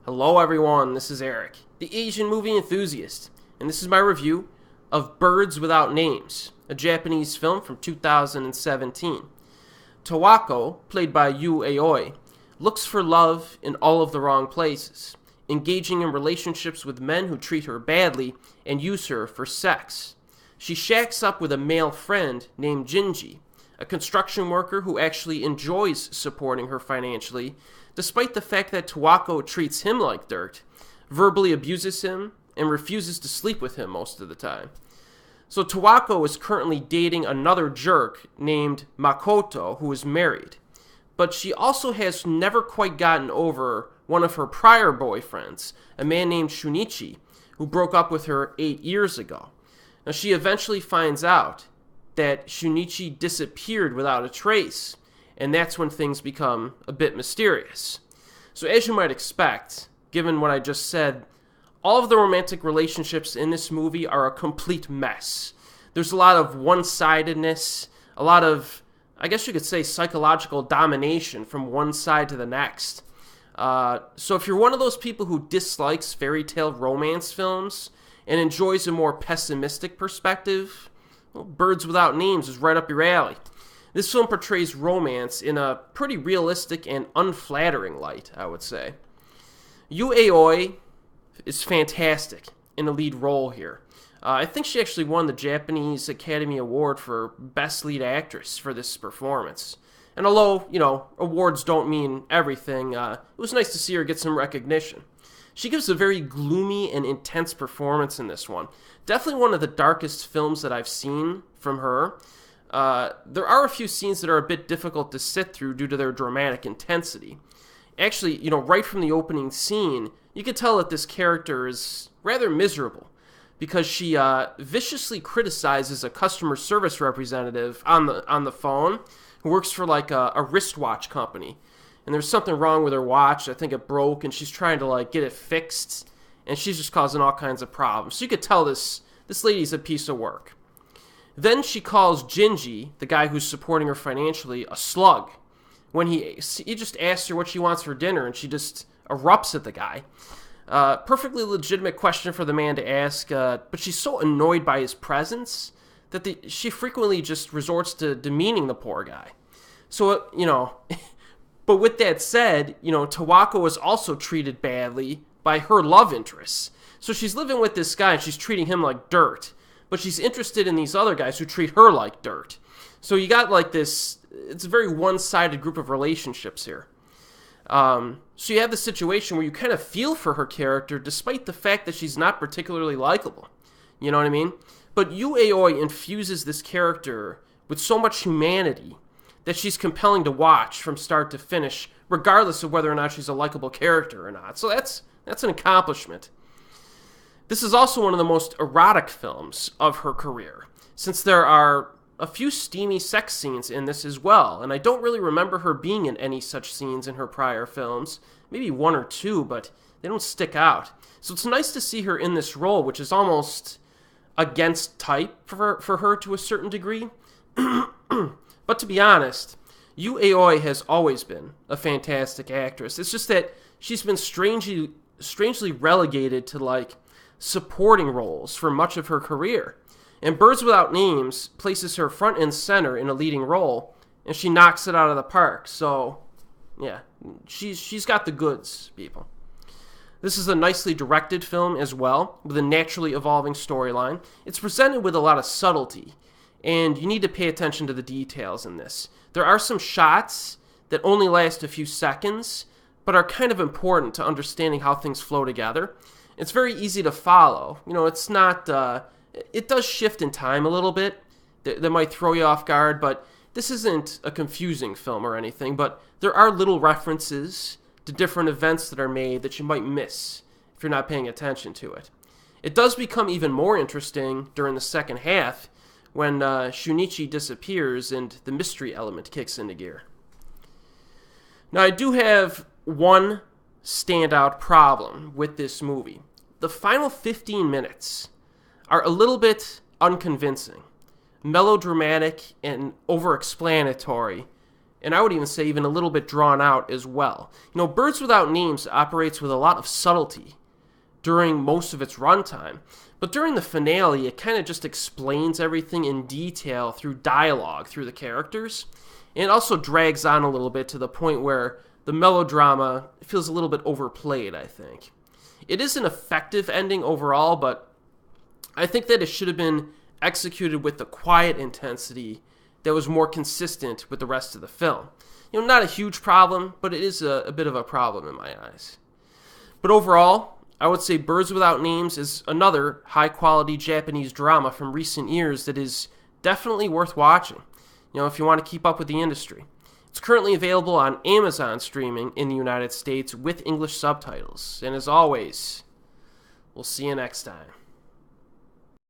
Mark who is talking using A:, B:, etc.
A: Hello everyone, this is Erik, the Asian movie enthusiast, and this is my review of Birds Without Names, a Japanese film from 2017. Towako, played by Yu Aoi, looks for love in all of the wrong places, engaging in relationships with men who treat her badly and use her for sex. She shacks up with a male friend named Jinji, a construction worker who actually enjoys supporting her financially, despite the fact that Towako treats him like dirt, verbally abuses him, and refuses to sleep with him most of the time. So Towako is currently dating another jerk named Makoto, who is married. But she also has never quite gotten over one of her prior boyfriends, a man named Shunichi, who broke up with her 8 years ago. Now she eventually finds out that Shunichi disappeared without a trace, and that's when things become a bit mysterious. So as you might expect, given what I just said, all of the romantic relationships in this movie are a complete mess. There's a lot of one-sidedness, a lot of, I guess you could say, psychological domination from one side to the next. So if you're one of those people who dislikes fairy tale romance films and enjoys a more pessimistic perspective, well, Birds Without Names is right up your alley. This film portrays romance in a pretty realistic and unflattering light, I would say. Yu Aoi is fantastic in the lead role here. I think she actually won the Japanese Academy Award for Best Lead Actress for this performance. And although, awards don't mean everything, it was nice to see her get some recognition. She gives a very gloomy and intense performance in this one. Definitely one of the darkest films that I've seen from her. There are a few scenes that are a bit difficult to sit through due to their dramatic intensity. Actually, right from the opening scene, you can tell that this character is rather miserable because she viciously criticizes a customer service representative on the phone who works for like a wristwatch company. And there's something wrong with her watch. I think it broke, and she's trying to get it fixed, and she's just causing all kinds of problems. So you could tell this lady's a piece of work. Then she calls Jinji, the guy who's supporting her financially, a slug. When he just asks her what she wants for dinner, and she just erupts at the guy. Perfectly legitimate question for the man to ask, but she's so annoyed by his presence that she frequently just resorts to demeaning the poor guy. So, but with that said, Towako is also treated badly by her love interests. So she's living with this guy, and she's treating him like dirt. But she's interested in these other guys who treat her like dirt. So you got this, it's a very one-sided group of relationships here. So you have the situation where you kind of feel for her character despite the fact that she's not particularly likable. You know what I mean? But Yu Aoi infuses this character with so much humanity that she's compelling to watch from start to finish, regardless of whether or not she's a likable character or not. So that's an accomplishment. This is also one of the most erotic films of her career, since there are a few steamy sex scenes in this as well, and I don't really remember her being in any such scenes in her prior films. Maybe one or two, but they don't stick out. So it's nice to see her in this role, which is almost against type for her to a certain degree. But to be honest, Yu Aoi has always been a fantastic actress. It's just that she's been strangely relegated to supporting roles for much of her career. And Birds Without Names places her front and center in a leading role, and she knocks it out of the park. So, yeah, she's got the goods, people. This is a nicely directed film as well, with a naturally evolving storyline. It's presented with a lot of subtlety, and you need to pay attention to the details in this. There are some shots that only last a few seconds, but are kind of important to understanding how things flow together. It's very easy to follow. It's not, it does shift in time a little bit. That might throw you off guard, but this isn't a confusing film or anything, but there are little references to different events that are made that you might miss if you're not paying attention to it. It does become even more interesting during the second half when Shunichi disappears and the mystery element kicks into gear. Now, I do have one standout problem with this movie. The final 15 minutes are a little bit unconvincing, melodramatic, and over-explanatory and I would even say even a little bit drawn out as well. You know, Birds Without Names operates with a lot of subtlety during most of its runtime, but during the finale, it kind of just explains everything in detail through dialogue, through the characters, and it also drags on a little bit to the point where the melodrama feels a little bit overplayed, I think. It is an effective ending overall, but I think that it should have been executed with the quiet intensity that was more consistent with the rest of the film. You know, not a huge problem, but it is a bit of a problem in my eyes. But overall, I would say Birds Without Names is another high-quality Japanese drama from recent years that is definitely worth watching, you know, if you want to keep up with the industry. It's currently available on Amazon streaming in the United States with English subtitles. And as always, we'll see you next time.